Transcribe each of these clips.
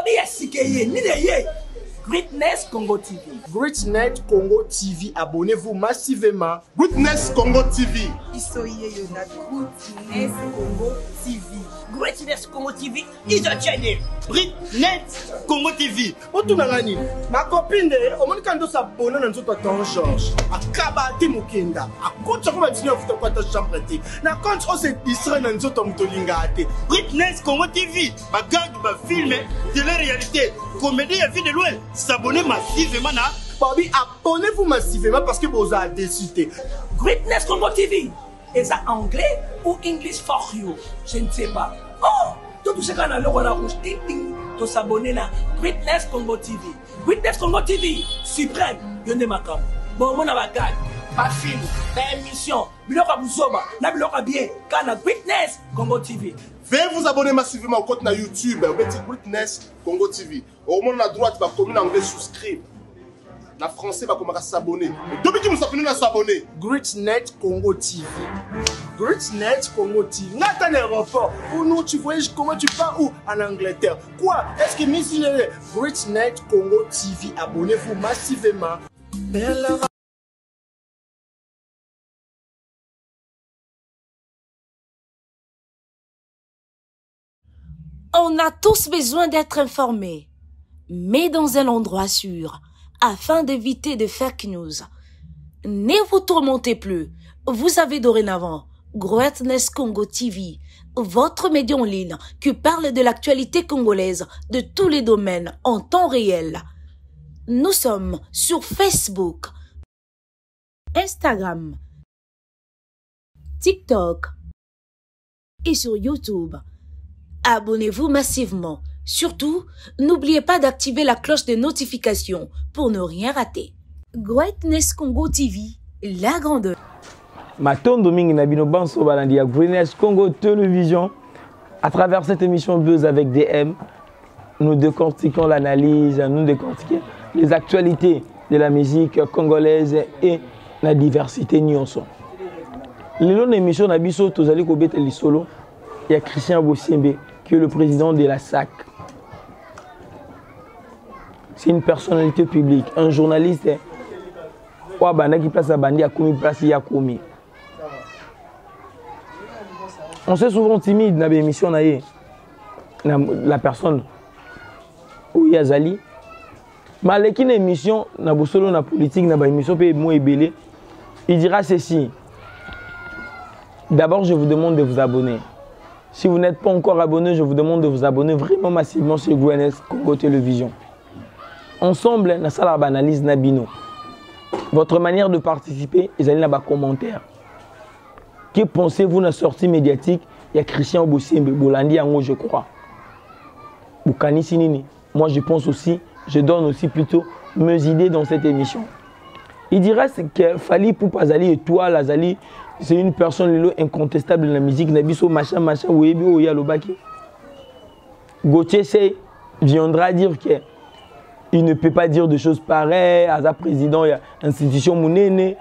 Bobby Asikeye, Nideye. Greatness Congo TV. Greatness Congo TV, abonnez-vous massivement. Greatness Congo TV. Isoye Yona, Greatness Congo TV. Greatness Congo TV is a channel. Greatness Congo TV. Otunangani, ma copine, au moins quand on s'abonne, on s'en attend Georges. Akaba Timukenda, akotsa kuma tino futa kwa ta chambre te. Na quand on se distrait dans notre mutolingate. Greatness Congo TV, ma gang, ma film, de la réalité. Comédie à vie de loin. S'abonner massivement à Bobby, abonnez-vous massivement parce que vous avez décidé. Greatness Congo TV. Est-ce anglais ou English for you? Je ne sais pas. Oh, tout ce qu'on a le roi rouge, ting ting, de s'abonner à Greatness Congo TV. Greatness Congo TV, suprême, yonde makam. Bon, mon avagag, ma film, ma émission, biloka buzoba, na biloka bien, kana Greatness Congo TV. Veuillez vous abonner massivement au compte na YouTube, au petit Greatness Congo TV. Au moins la droite, va commune anglais souscrire. La français va commencer à s'abonner. Depuis que nous sommes à s'abonner. Greatness Congo TV. Greatness Congo TV. N'a un aéroport. Ou nous, tu voyages comment tu pars où? En Angleterre. Quoi? Est-ce que Miss Greatness Congo TV, abonnez-vous massivement. On a tous besoin d'être informés, mais dans un endroit sûr, afin d'éviter de fake news. Ne vous tourmentez plus, vous avez dorénavant Greatness Congo TV, votre média en ligne qui parle de l'actualité congolaise de tous les domaines en temps réel. Nous sommes sur Facebook, Instagram, TikTok et sur YouTube. Abonnez-vous massivement. Surtout, n'oubliez pas d'activer la cloche de notification pour ne rien rater. Greatness Congo TV, la grandeur. Matondo mingi na bino banso balandi ya Greatness Congo Télévision. À travers cette émission Buzz avec DM, nous décortiquons l'analyse, nous décortiquons les actualités de la musique congolaise et la diversité nyonso. Lelo na émission na biso tozali ko beteli solo ya Christian Bosimbe qui est le président de la SAC. C'est une personnalité publique, un journaliste. Qui place à Bandi, a commis place à commis. On s'est souvent timide dans l'émission, la personne où il y a Zali. Mais avec une émission, dans la politique, dans l'émission, il dira ceci. D'abord, je vous demande de vous abonner. Si vous n'êtes pas encore abonné, je vous demande de vous abonner vraiment massivement sur Greatness Congo Télévision. Ensemble, nous allons analyse Nabino. Votre manière de participer, ils allez là-bas commentaire. Que pensez-vous de la sortie médiatique? Il y a Christian Bosimbe, Bolandi Yango, je crois. Boukani Sinini. Moi, je pense aussi, je donne aussi plutôt mes idées dans cette émission. Il dirait que Fali Poupazali et toi, Lazali, c'est une personne incontestable de la musique. Nabiso machin, ouébi, ouya lobaki. Gauthier Sey viendra dire qu'il ne peut pas dire de choses pareilles. À sa président, il y a institution Mounene.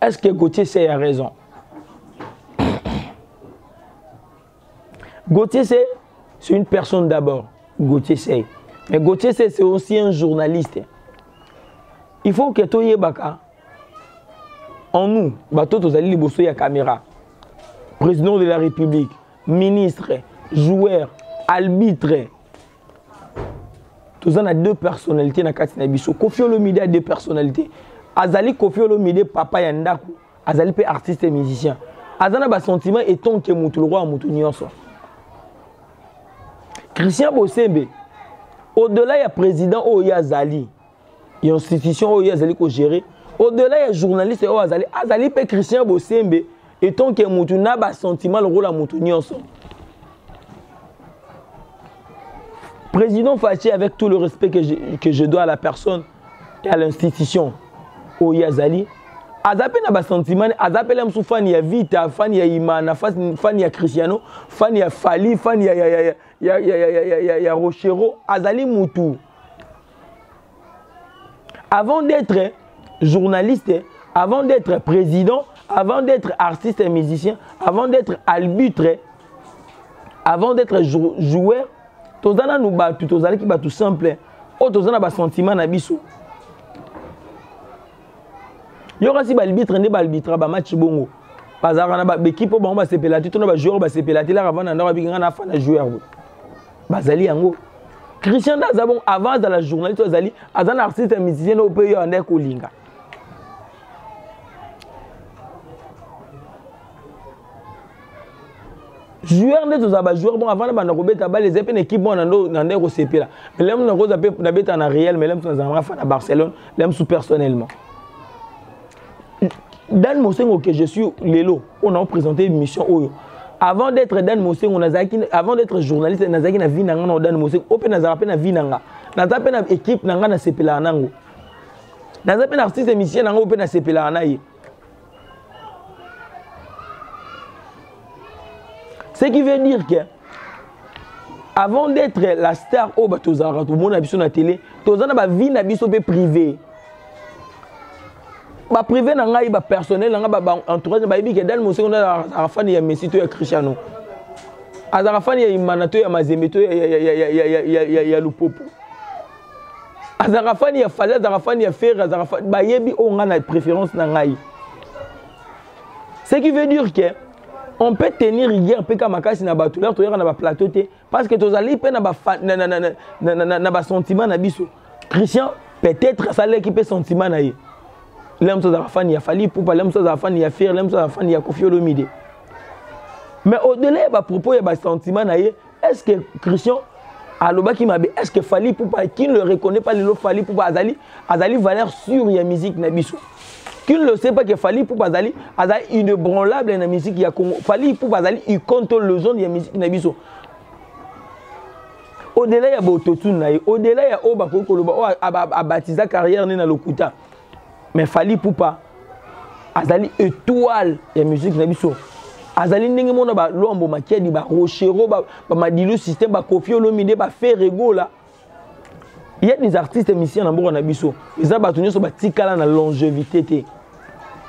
Est-ce que Gauthier Sey a raison? Gauthier Sey, c'est une personne d'abord. Gauthier Sey. Mais Gauthier Sey, c'est aussi un journaliste. Il faut que Toye Baka, en nous, bateau tozali liboso ya caméra, président de la République, ministre, joueur, arbitre. Tous on a deux personnalités na kati na biso. Koffi Olomide a deux personnalités. Azali Koffi Olomide papa yandaku, azali pe artiste et musicien. Azana ba sentiment étant que mutu le roi mutu nyonso. Christian Bosimbe, au-delà ya président Oya Zali. Il y a une institution où il y a géré. Au-delà, il y a journaliste où Azali peut Christian Bosimbe et tant que Moutou n'a pas sentiment le rôle à Moutou Nyonso. Président Fachi, avec tout le respect que je dois à la personne et à l'institution où il y a Azali, Azapé n'a pas sentiment, Azapé l'aime sous fan, il y a Vita, fan, il y a Imana, fan, il y a Cristiano, fan, il y a Fali, fan, il y a Rochero, Azali Moutou. Avant d'être journaliste, avant d'être président, avant d'être artiste et musicien, avant d'être arbitre, avant d'être joueur, tozana nous batu tozali ki batu simple o tozana ba sentiment na biso yoka si ba arbitre ne ba arbitre ba match bongo bazaka na ba équipe bango ba sepela ti tona ba joueur ba sepela ti la avant na ndako binga na fa na joueur bazali yango Christian Dazabon avant dans la journaliste azali azan artiste musicien au pays en ndeko linga joueur nde tozaba joueur bon avant na kobeta ba les épées équipe bon na ndeko sepela mais lem na koza pe na beta na Real mais lem tozama fa na Barcelone lem sous personnellement Dan Mosengo que je suis Lelo, on a présenté une mission Oyo. Avant d'être Dan Mosengo, avant d'être journaliste, Nazaki na vie nanga Dan Mosengo, open Nazarape na vie nanga. Nazarape na équipe nanga na sepela nango. Nazarape na artiste émission nanga open na sepela anaye. Ce qui veut dire que avant d'être la star au batozara, tout le monde a vu na télé, tozana ba vie na biso pe privé. Ba privé na ngai ba personnel na ngai ba entourage ba ibi ke Dan Mosengo na afani ya Messi to ya Cristiano azara fani ya Imana to ya Mazembe to ya Lupopo azara fani ya Fala azara fani ya Fer azara ba yebi o nga na préférence na ngai ce qui veut dire que on peut tenir hier pe ka makasi na batuleur to ya na ba plateau te parce que tozali pe na ba na ba sentiment na biso Christian peut-être ça l'équipe sentiment na ye l'homme sans affaire il a fallu pour pas l'homme sans affaire il a faire l'homme sans affaire il a Koffi Olomide mais au-delà de propos il y a sentiment naïe est-ce que Christian aloba qui m'a est-ce que fallu pour pas qui ne le reconnaît pas le fallu pour pas azali valeur sûre il y a musique na biso qui ne le sait pas que fallu pour pas azali inébranlable na musique il y a fallu pour pas azali il contrôle le zone il y a musique na biso au-delà il y a autotune naïe au-delà il y a oba koloba a baptisé carrière na lokuta mais Fally Ipupa azali étoile ya musique na biso azali ndenge mona ba lombo makiadi ba rochero ba madilu système ba Koffi Olomide ba Ferrego là il y a des artistes musiciens na mboka na biso eza ba tunyo so ba tikala na longévité té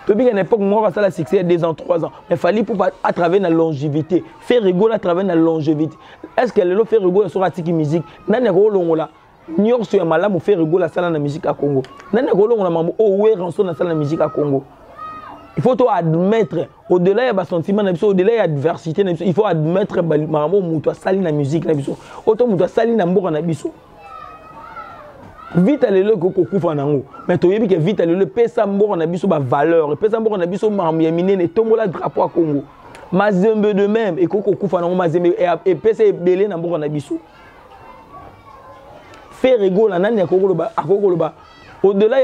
to bi à l'époque moi ça la succès 2 ans 3 ans mais Fally Ipupa à travers la longévité Ferrego à travers la longévité est-ce que le Ferrego sera tiki musique nani ko longola nyonso ya malamu Ferrego la sala na musique à Congo nani kolongo na mambo o we ranso na sala na musique à Congo il faut to admettre au-delà ya ba sentiment na biso au-delà ya diversité na biso il faut admettre mambo muto sali na musique na biso auto muto sali na mboka na biso vite lelo ko kufa nango mais to yebi ke vite lelo pesa mboka na biso ba valeur pesa mboka na biso mambo ya minene tombola drapeau à Congo Mazembe de même et ko kufa nango Mazembe et pesa ebele na mboka na biso Ferrego là nani akokoloba au-delà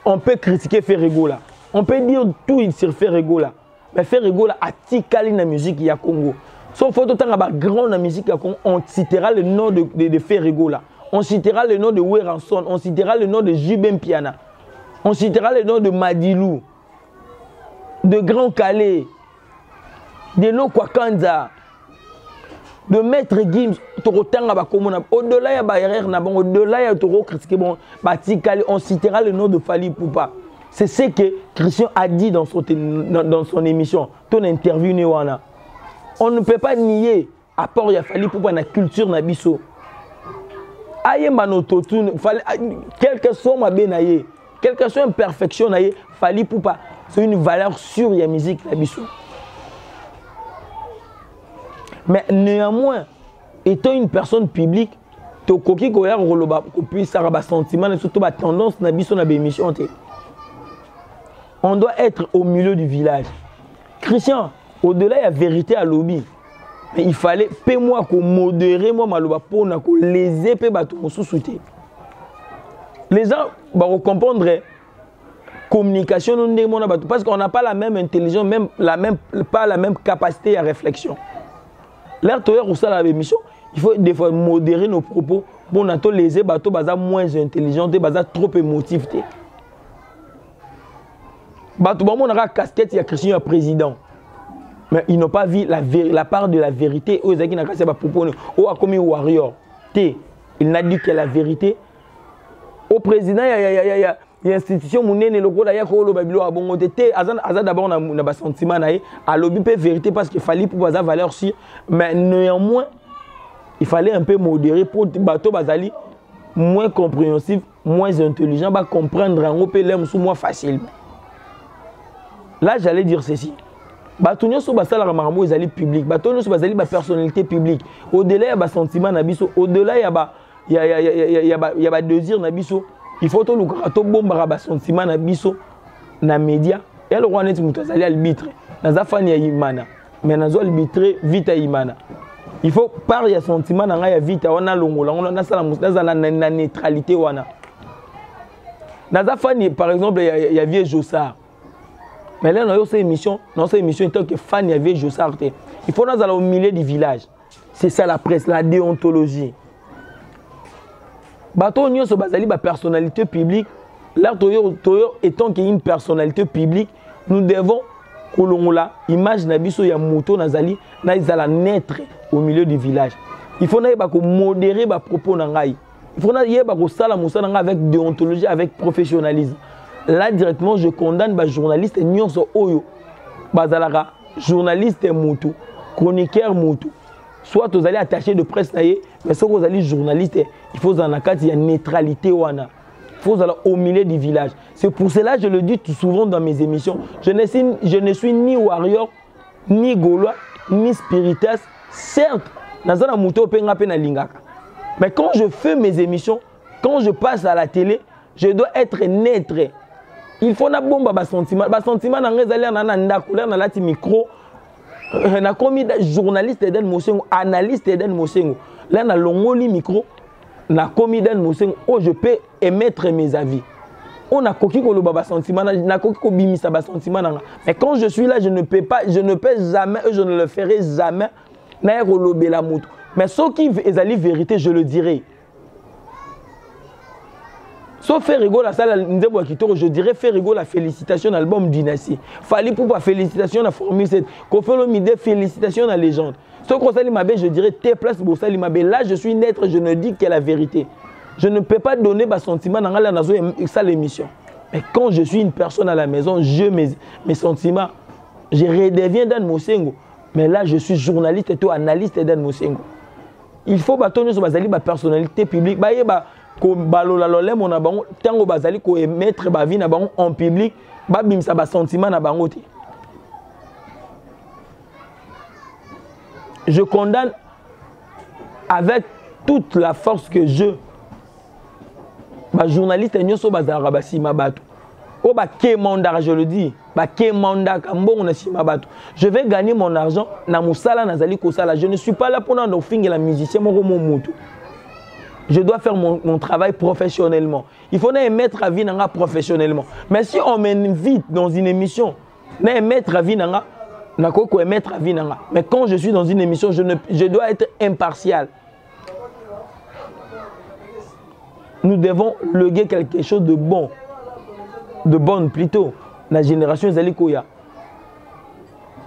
on peut critiquer Ferrego là on peut dire tout sur Ferrego là mais Ferrego là atikali na musique ya Congo sauf faut autant ba grand na musique ya Congo on citera le nom de Ferrego là on citera le nom de Weranson on citera le nom de Jubem Piana on citera le nom de Madilou de Grand Calais de Lokwakanza de Maître Gims torotanga ba komona au-delà ya ba erreur na bon au-delà ya toro critiquer bon batikali on citera le nom de Fally Ipupa c'est ce que Christian a dit dans son émission ton interview ne wana on ne peut pas nier apport ya Fally Ipupa na culture na biso ayemba no totune quel que soit ma benaye quel que soit imperfection naye Fally Ipupa c'est une valeur sûre ya musique na biso. Mais néanmoins, étant une personne publique, tu puisse avoir un sentiment et surtout une tendance à l'émission. On doit être au milieu du village. Christian, au-delà de la vérité à lobby, mais il fallait payer-moi qu'on modérer moi maloba pour les épées sous-souté. Les gens vont comprendre communication parce qu'on n'a pas la même intelligence, pas la même capacité à réflexion. L'air toyer ou ça la émission, il faut des fois modérer nos propos pour n'attendre les bateaux moins intelligents, baza trop émotifs. Bateau bon on a casquette il y a Christian le président. Mais ils n'ont pas vu la part de la vérité aux qui n'a cassé ba propos au a commis warrior. Il n'a dit que la vérité au président il y a institution monene loko la ya ko lo babilo abongo te azan d'abord na ba sentiment na à lobby pe vérité parce que Fally pour baza valeur si mais néanmoins il fallait un peu modérer pour bateau bazali moins compréhensif, moins intelligent, va comprendre en OPLM sous moins facile. Là, j'allais dire ceci. Batonio so basala ramambo ezali public. Batonio so basali ba personnalité publique. Au-delà il y a ba sentiment na biso, au-delà il y a ba désir na biso. Il faut to luka to bomba ba sentiment na biso na média. Et le roi net muto azali arbitre. Naza fani ya imana. Mais nazo arbitre vite ya imana. Il faut par ya sentiment na nga ya vite wana longola on sala musala na neutralité wana. Naza fani par exemple il y a vieux Jossard. Mais là, dans cette émission, en tant que fan, il y avait Jossard. Il faut nous aller au milieu du village. C'est ça la presse, la déontologie. Bateau Nyon se basali la personnalité publique. Là, Toyo étant qu'il y a une personnalité publique, nous devons kolongola image nabiso ya moto nazali na izala naître au milieu du village. Il faut na yeba ko modérer ba propos na ngai. Il faut na yeba ko sala musala nga avec déontologie, avec professionnalisme. Là directement je condamne les journalistes nyonso oyo bazalaka journaliste mutu chroniqueur mutu soit vous allez attaché de presse naie mais soit vous allez journaliste il faut en akati il y a neutralité wana il faut aller au milieu du village. C'est pour cela je le dis tout souvent dans mes émissions, je ne suis ni warrior ni gaulois ni spiritas, certes nazana mutu penga pe na lingaka, mais quand je fais mes émissions, quand je passe à la télé, je dois être neutre. Il faut na bomba ba sentiment na ngezali na ndako na lati micro na komi journaliste Eden Mosengo, analyste Eden Mosengo, là na longoli micro na komi Eden Mosengo, oh je peux émettre mes avis. On a koki ko lo ba sentiment na koki ko bimisa ba sentiment na. Mais quand je suis là, je ne peux jamais, je ne le ferai jamais na ko lobela moto. Mais ce qui est la vérité, je le dirai. Sauf faire rigoler la salle, je dirais faire rigoler la félicitation à l'album Dynastie. Fallait pour la félicitation à la Formule 7. Qu'on fait l'omide félicitations à la légende. Sauf qu'on s'allie ma belle, je dirais tes places pour s'allie ma belle. Là, je suis naître, je ne dis que la vérité. Je ne peux pas donner ma sentiment dans la nazo et ça l'émission. Mais quand je suis une personne à la maison, je mes sentiments, je redeviens Dan Mosengo. Mais là, je suis journaliste et toi analyste Dan Mosengo. Il faut bâtonner sur ma personnalité publique. Ko balola lolé mon abango tango bazali ko émettre ba vie na bango en public ba bimsa ba sentiment na bango te. Je condamne avec toute la force que je ba journaliste nyoso bazara ba sima bato o ba ke mandar, je le dis ba ke mandar kambongo na sima bato. Je vais gagner mon argent na musala nazali ko sala. Je ne suis pas là pour n'en finir la musicien mon moto. Je dois faire mon travail professionnellement. Il faut mettre à vie professionnellement. Mais si on m'invite dans une émission, mettre à vie mais quand je suis dans une émission, je dois être impartial. Nous devons léguer quelque chose de bon, de bonne plutôt. La génération Zalikoya.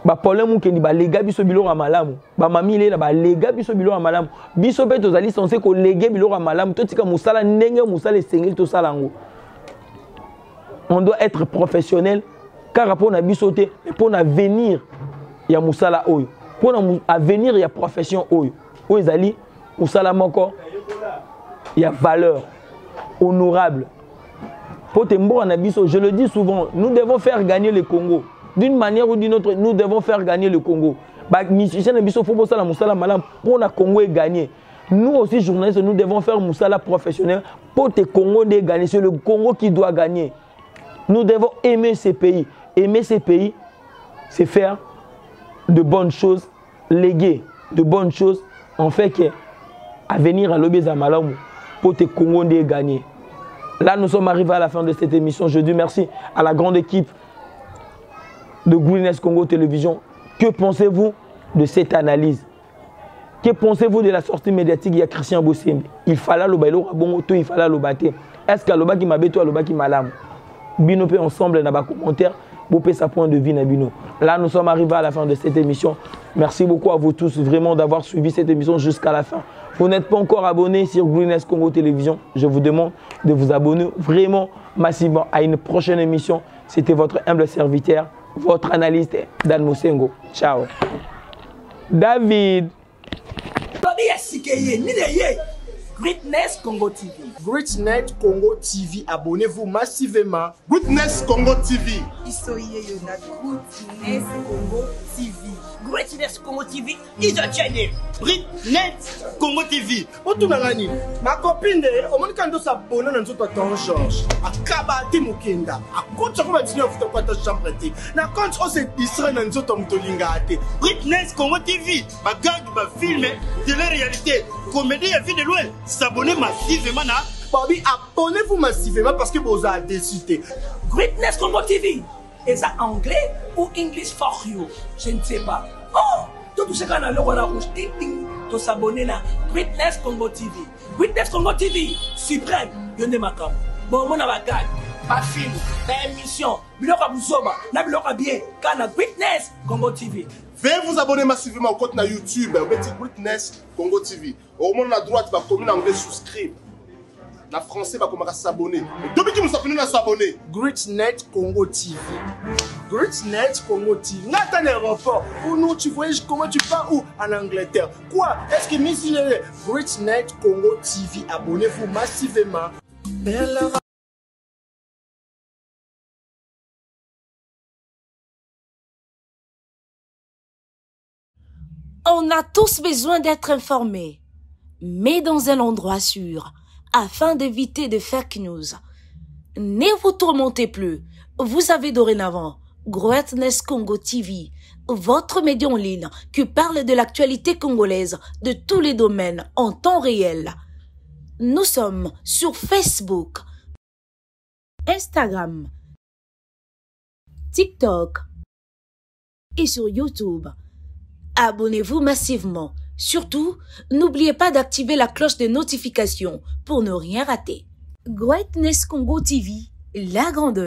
Ba problème ke ni ba lega biso biloko malamu ba mami le ba lega biso biloko malamu biso pe tozali censé ko léguer biloko malamu to tika musala ndenge musala esengeli to sala ngo. On doit être professionnel car pour na biso te pour na venir ya musala oyo pour na avenir ya profession oyo o ezali musala moko ya valeur honorable pour te mbo na biso. Je le dis souvent, nous devons faire gagner le Congo. D'une manière ou d'une autre, nous devons faire gagner le Congo. Pour le Congo gagner. Nous aussi, journalistes, nous devons faire Moussala professionnel pour que le Congo gagner. C'est le Congo qui doit gagner. Nous devons aimer ces pays. Aimer ces pays, c'est faire de bonnes choses, léguer de bonnes choses, en fait que à venir à l'Obéza Malamu pour que le Congo gagner. Là, nous sommes arrivés à la fin de cette émission. Je dis merci à la grande équipe de Gwyneth Congo Télévision. Que pensez-vous de cette analyse? Que pensez-vous de la sortie médiatique de Christian Bossembe? Il fallait le bailo rabongo tout, il fallait le battre. Est-ce que le baki m'a béto, le baki malam? Bino peut ensemble dans les commentaires pour sa point de vue Nabino. Là, nous sommes arrivés à la fin de cette émission. Merci beaucoup à vous tous vraiment d'avoir suivi cette émission jusqu'à la fin. Vous n'êtes pas encore abonné sur Gwyneth Congo Télévision. Je vous demande de vous abonner vraiment massivement à une prochaine émission. C'était votre humble serviteur, votre analyste Dan Mosengo. Ciao. David. Greatness Congo TV. Greatnet Congo TV, abonnez-vous massivement. Greatness Congo TV. Isoyeyo na Greatness Congo TV. Greatness Congo TV is a channel. Greatness Congo TV. Otunangani, ma copine, omoni kando s'abonner na nzoto Don George. Akaba te mukenda. Akotsa ko batini ofuta kwata chambre te. Na compte o se distrait na nzoto mutolinga te. Greatness Congo TV. Bagarde ba film de la réalité. Comédie à vie de loin. S'abonner massivement na. Bobby, abonnez-vous massivement parce que vous avez décidé. Greatness Congo TV. Est-ce anglais ou English for you? Je ne sais pas. Oh, tout ce qu'on a le roi rouge, ting, to s'abonner à Greatness Congo TV. Greatness Congo TV, suprême, yonde makam. Bon, mon avocat, pas film, pas émission, biloka buzoba, na biloka bien, kana Greatness Congo TV. Veuillez vous abonner massivement au compte na YouTube, mettez Greatness Congo TV. Au monde à droite, va commune anglais souscrire. Na français va commencer à s'abonner. Depuis que nous sommes venus à s'abonner. Greatnet Congo TV. Greatnet Congo TV. N'a un aéroport. Ou non, tu voyages comment tu pars où? En Angleterre. Quoi? Est-ce que Miss Greatnet Congo TV, abonnez-vous massivement. On a tous besoin d'être informés, mais dans un endroit sûr, afin d'éviter de fake news. Ne vous tourmentez plus. Vous avez dorénavant Greatness Congo TV, votre média en ligne qui parle de l'actualité congolaise de tous les domaines en temps réel. Nous sommes sur Facebook, Instagram, TikTok et sur YouTube. Abonnez-vous massivement. Surtout, n'oubliez pas d'activer la cloche de notification pour ne rien rater. Greatness Congo TV, la grandeur.